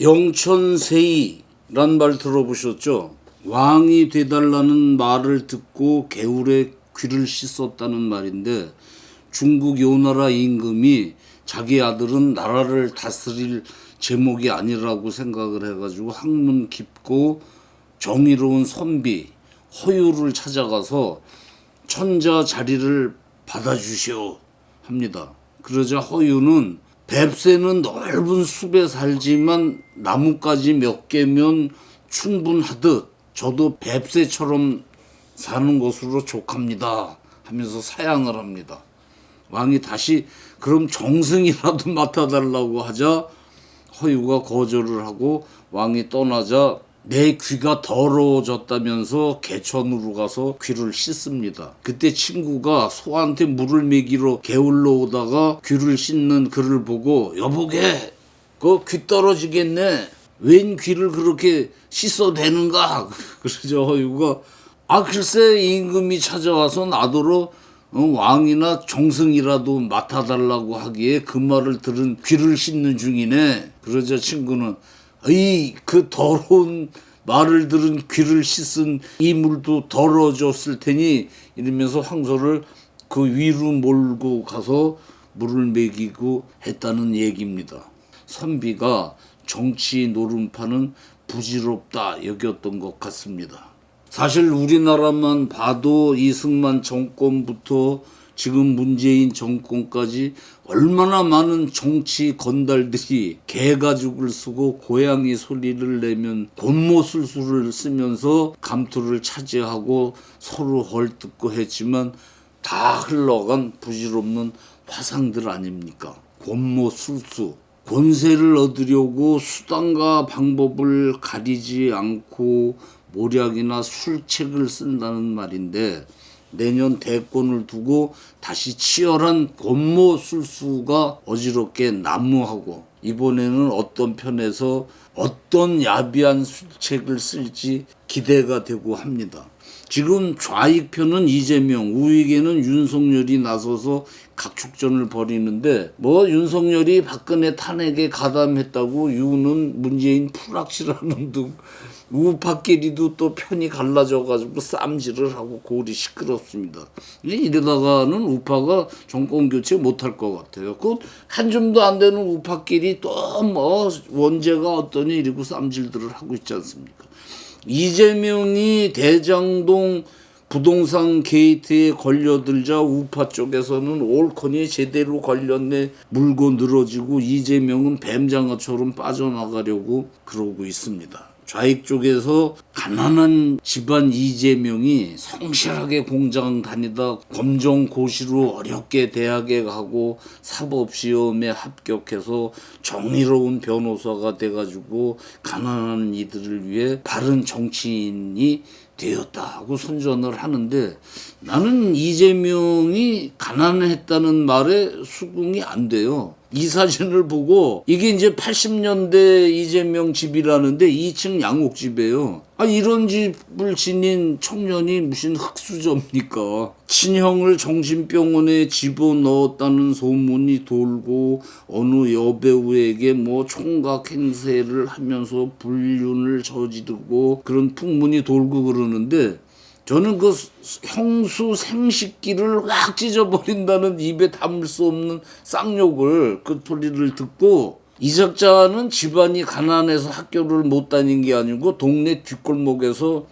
영천세이란 말 들어보셨죠? 왕이 되달라는 말을 듣고 개울에 귀를 씻었다는 말인데, 중국 요나라 임금이 자기 아들은 나라를 다스릴 제목이 아니라고 생각을 해가지고 학문 깊고 정의로운 선비 허유를 찾아가서 천자 자리를 받아주시오 합니다. 그러자 허유는 뱁새는 넓은 숲에 살지만 나뭇가지 몇 개면 충분하듯 저도 뱁새처럼 사는 것으로 족합니다 하면서 사양을 합니다. 왕이 다시 그럼 정승이라도 맡아달라고 하자 허유가 거절을 하고 왕이 떠나자 내 귀가 더러워졌다면서 개천으로 가서 귀를 씻습니다. 그때 친구가 소한테 물을 먹이러 개울로 오다가 귀를 씻는 그를 보고 여보게 그 귀 떨어지겠네. 웬 귀를 그렇게 씻어대는가? 그러죠. 허유가 글쎄 임금이 찾아와서 나더러 왕이나 정승이라도 맡아달라고 하기에 그 말을 들은 귀를 씻는 중이네. 그러자 친구는 그 더러운 말을 들은 귀를 씻은 이 물도 더러워졌을 테니 이러면서 황소를 그 위로 몰고 가서 물을 먹이고 했다는 얘기입니다. 선비가 정치 노름파는 부질없다 여겼던 것 같습니다. 사실 우리나라만 봐도 이승만 정권부터 지금 문재인 정권까지 얼마나 많은 정치 건달들이 개가죽을 쓰고 고양이 소리를 내면 곤모술수를 쓰면서 감투를 차지하고 서로 헐뜯고 했지만 다 흘러간 부질없는 화상들 아닙니까? 곤모술수. 권세를 얻으려고 수단과 방법을 가리지 않고 모략이나 술책을 쓴다는 말인데, 내년 대권을 두고 다시 치열한 권모술수가 어지럽게 난무하고 이번에는 어떤 편에서 어떤 야비한 술책을 쓸지 기대가 되고 합니다. 지금 좌익편은 이재명, 우익에는 윤석열이 나서서 각축전을 벌이는데 윤석열이 박근혜 탄핵에 가담했다고 유는 문재인 풀악시라는 둥 우파끼리도 또 편이 갈라져가지고 쌈질을 하고 고리 시끄럽습니다. 이러다가는 우파가 정권 교체 못할 것 같아요. 그 한 줌도 안 되는 우파끼리 또 원죄가 어떠니 이러고 쌈질들을 하고 있지 않습니까? 이재명이 대장동 부동산 게이트에 걸려들자 우파 쪽에서는 올커니 제대로 걸렸네 물고 늘어지고 이재명은 뱀장어처럼 빠져나가려고 그러고 있습니다. 좌익 쪽에서 가난한 집안 이재명이 성실하게 공장 다니다 검정고시로 어렵게 대학에 가고 사법시험에 합격해서 정의로운 변호사가 돼가지고 가난한 이들을 위해 바른 정치인이 되었다고 선전을 하는데, 나는 이재명이 가난했다는 말에 수긍이 안 돼요. 이 사진을 보고 이게 이제 80년대 이재명 집이라는데 2층 양옥집이에요. 이런 집을 지닌 청년이 무슨 흙수저입니까? 친형을 정신병원에 집어넣었다는 소문이 돌고 어느 여배우에게 총각 행세를 하면서 불륜을 저지르고 그런 풍문이 돌고 그러는데, 저는 그 형수 생식기를 확 찢어버린다는 입에 담을 수 없는 쌍욕을 그 소리를 듣고, 이 작자는 집안이 가난해서 학교를 못 다닌 게 아니고 동네 뒷골목에서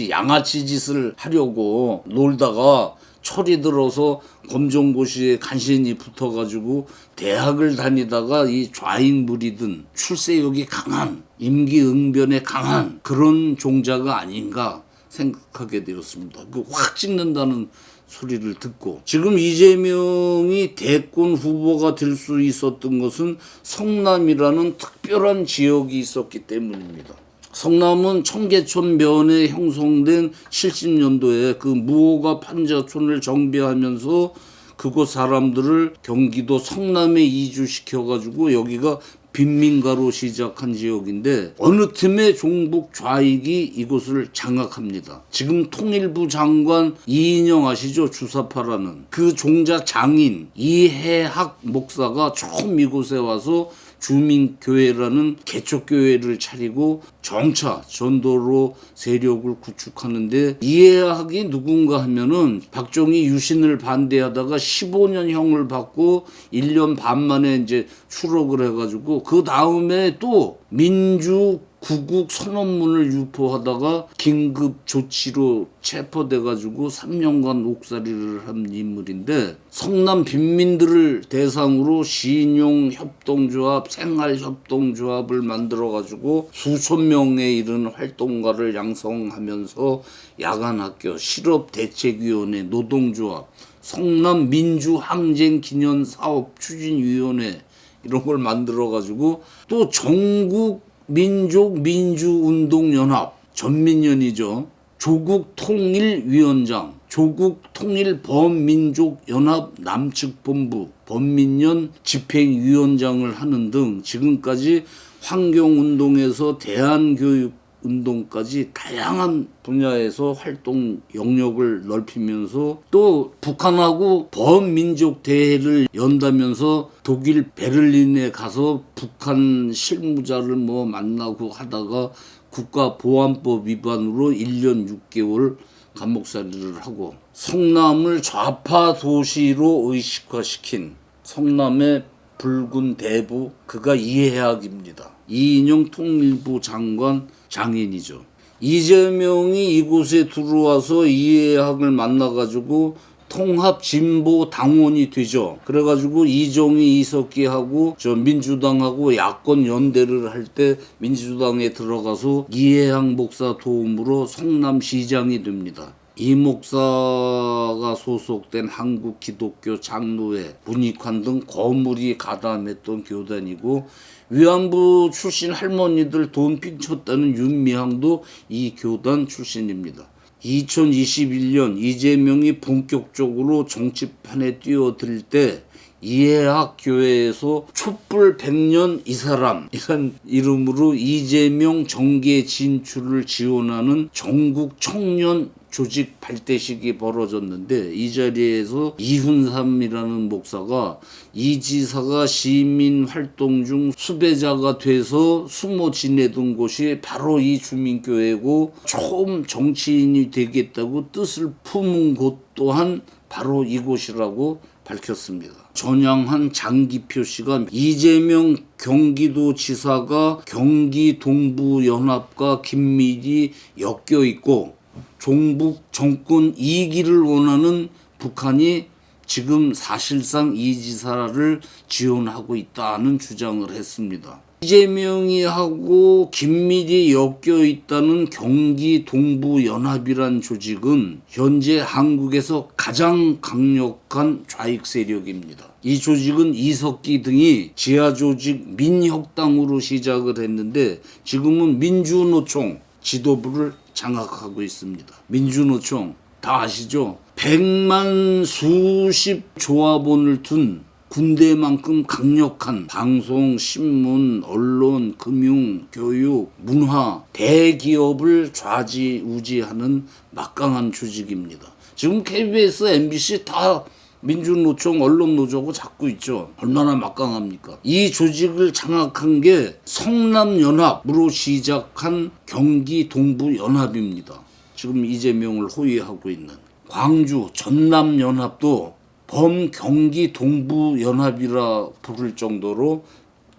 양아치 짓을 하려고 놀다가 철이 들어서 검정고시에 간신히 붙어가지고 대학을 다니다가 이 좌익 무리든 출세욕이 강한, 임기응변에 강한 그런 종자가 아닌가 생각하게 되었습니다. 확 찍는다는 소리를 듣고, 지금 이재명이 대권 후보가 될 수 있었던 것은 성남이라는 특별한 지역이 있었기 때문입니다. 성남은 청계천 면에 형성된 70년도에 그 무허가 판자촌을 정비하면서 그곳 사람들을 경기도 성남에 이주시켜가지고 여기가 빈민가로 시작한 지역인데, 어느 틈에 종북 좌익이 이곳을 장악합니다. 지금 통일부 장관 이인영 아시죠? 주사파라는 그 종자 장인 이해학 목사가 처음 이곳에 와서 주민교회라는 개척교회를 차리고 정차 전도로 세력을 구축하는데 이해하기 누군가 하면은 박정희 유신을 반대하다가 15년형을 받고 1년 반 만에 이제 추록을 해가지고 그 다음에 또 민주 구국 선언문을 유포하다가 긴급 조치로 체포돼가지고 3년간 옥살이를 한 인물인데 성남 빈민들을 대상으로 신용협동조합, 생활협동조합을 만들어가지고 수천 명에 이르는 활동가를 양성하면서 야간학교, 실업대책위원회, 노동조합, 성남민주항쟁기념사업추진위원회 이런 걸 만들어가지고 또 전국 민족민주운동연합 전민연이죠. 조국통일위원장, 조국통일범민족연합 남측본부, 범민연 집행위원장을 하는 등 지금까지 환경운동에서 대한교육운동까지 다양한 분야에서 활동 영역을 넓히면서 또 북한하고 범민족 대회를 연다면서 독일 베를린에 가서 북한 실무자를 만나고 하다가 국가보안법 위반으로 1년 6개월 감옥살이를 하고 성남을 좌파 도시로 의식화시킨 성남의 붉은 대부 그가 이해학입니다. 이인영 통일부 장관 장인이죠. 이재명이 이곳에 들어와서 이해학을 만나가지고 통합 진보 당원이 되죠. 그래가지고 이종희 이석기하고 민주당하고 야권 연대를 할 때 민주당에 들어가서 이해학 목사 도움으로 성남시장이 됩니다. 이 목사가 소속된 한국기독교 장로회, 문익환 등 거물이 가담했던 교단이고 위안부 출신 할머니들 돈 삥쳤다는 윤미향도 이 교단 출신입니다. 2021년 이재명이 본격적으로 정치판에 뛰어들 때 이해학 교회에서 촛불 100년 이 사람 이란 이름으로 이재명 정계 진출을 지원하는 전국 청년 조직 발대식이 벌어졌는데 이 자리에서 이훈삼이라는 목사가 이 지사가 시민활동 중 수배자가 돼서 숨어 지내던 곳이 바로 이 주민교회고 처음 정치인이 되겠다고 뜻을 품은 곳 또한 바로 이곳이라고 밝혔습니다. 전향한 장기표 씨가 이재명 경기도지사가 경기동부연합과 긴밀히 엮여 있고 종북 정권 2기를 원하는 북한이 지금 사실상 이 지사를 지원하고 있다는 주장을 했습니다. 이재명이 하고 긴밀히 엮여 있다는 경기동부연합이란 조직은 현재 한국에서 가장 강력한 좌익 세력입니다. 이 조직은 이석기 등이 지하조직 민혁당으로 시작을 했는데 지금은 민주노총 지도부를 장악하고 있습니다. 민주노총 다 아시죠? 100만 수십 조합원을 둔 군대만큼 강력한 방송, 신문, 언론, 금융, 교육, 문화, 대기업을 좌지우지하는 막강한 조직입니다. 지금 KBS, MBC 다 민주노총 언론노조고 잡고 있죠. 얼마나 막강합니까? 이 조직을 장악한 게 성남연합으로 시작한 경기동부연합입니다. 지금 이재명을 호위하고 있는 광주 전남연합도 범경기동부연합이라 부를 정도로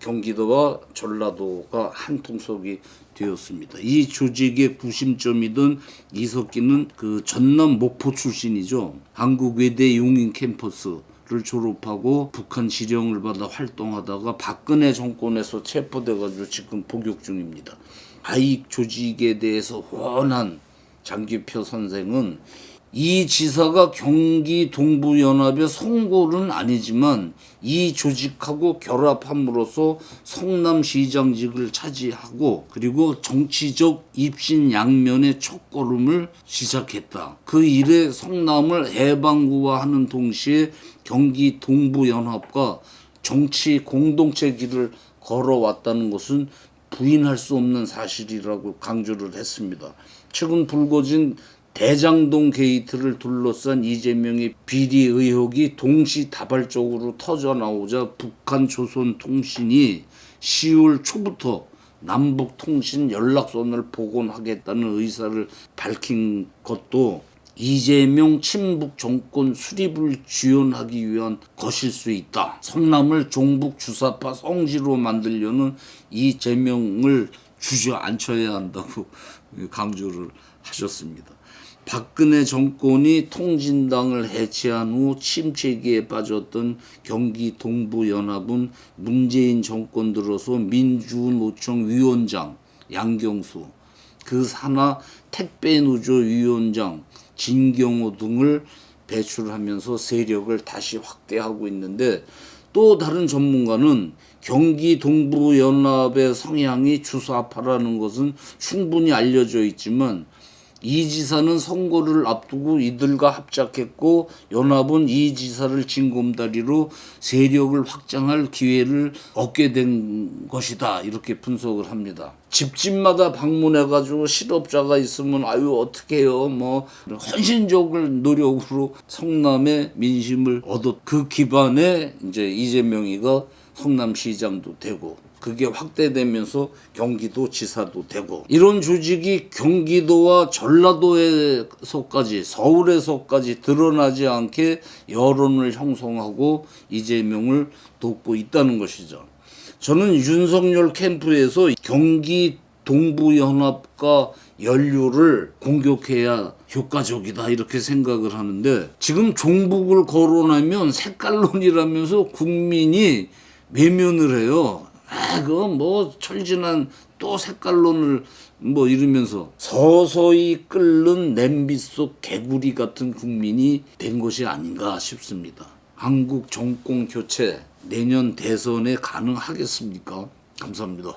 경기도와 전라도가 한 통속이 되었습니다. 이 조직의 구심점이던 이석기는 그 전남 목포 출신이죠. 한국외대 용인 캠퍼스를 졸업하고 북한 지령을 받아 활동하다가 박근혜 정권에서 체포돼가지고 지금 복역 중입니다. 좌익 조직에 대해서 훤한 장기표 선생은 이 지사가 경기동부연합의 송골은 아니지만 이 조직하고 결합함으로써 성남시장직을 차지하고 그리고 정치적 입신양면의 첫걸음을 시작했다. 그 일에 성남을 해방구화하는 동시에 경기동부연합과 정치 공동체 길을 걸어왔다는 것은 부인할 수 없는 사실이라고 강조를 했습니다. 최근 불거진 대장동 게이트를 둘러싼 이재명의 비리 의혹이 동시다발적으로 터져나오자 북한조선통신이 10월 초부터 남북통신 연락선을 복원하겠다는 의사를 밝힌 것도 이재명 친북 정권 수립을 지원하기 위한 것일 수 있다. 성남을 종북 주사파 성지로 만들려는 이재명을 주저앉혀야 한다고 강조를 하셨습니다. 박근혜 정권이 통진당을 해체한 후 침체기에 빠졌던 경기 동부연합은 문재인 정권 들어서 민주노총 위원장 양경수, 그 산하 택배노조 위원장 진경호 등을 배출하면서 세력을 다시 확대하고 있는데, 또 다른 전문가는 경기 동부연합의 성향이 주사파라는 것은 충분히 알려져 있지만 이 지사는 선거를 앞두고 이들과 합작했고 연합은 이 지사를 징검다리로 세력을 확장할 기회를 얻게 된 것이다, 이렇게 분석을 합니다. 집집마다 방문해가지고 실업자가 있으면 아유 어떻게 해요, 뭐 헌신적인 노력으로 성남의 민심을 얻었, 그 기반에 이제 이재명이가 성남시장도 되고 그게 확대되면서 경기도 지사도 되고, 이런 조직이 경기도와 전라도에서까지 서울에서까지 드러나지 않게 여론을 형성하고 이재명을 돕고 있다는 것이죠. 저는 윤석열 캠프에서 경기 동부연합과 연료를 공격해야 효과적이다, 이렇게 생각을 하는데, 지금 종북을 거론하면 색깔론이라면서 국민이 외면을 해요. 그건 뭐 철진한 또 색깔론을 뭐 이러면서 서서히 끓는 냄비 속 개구리 같은 국민이 된 것이 아닌가 싶습니다. 한국 정권 교체 내년 대선에 가능하겠습니까? 감사합니다.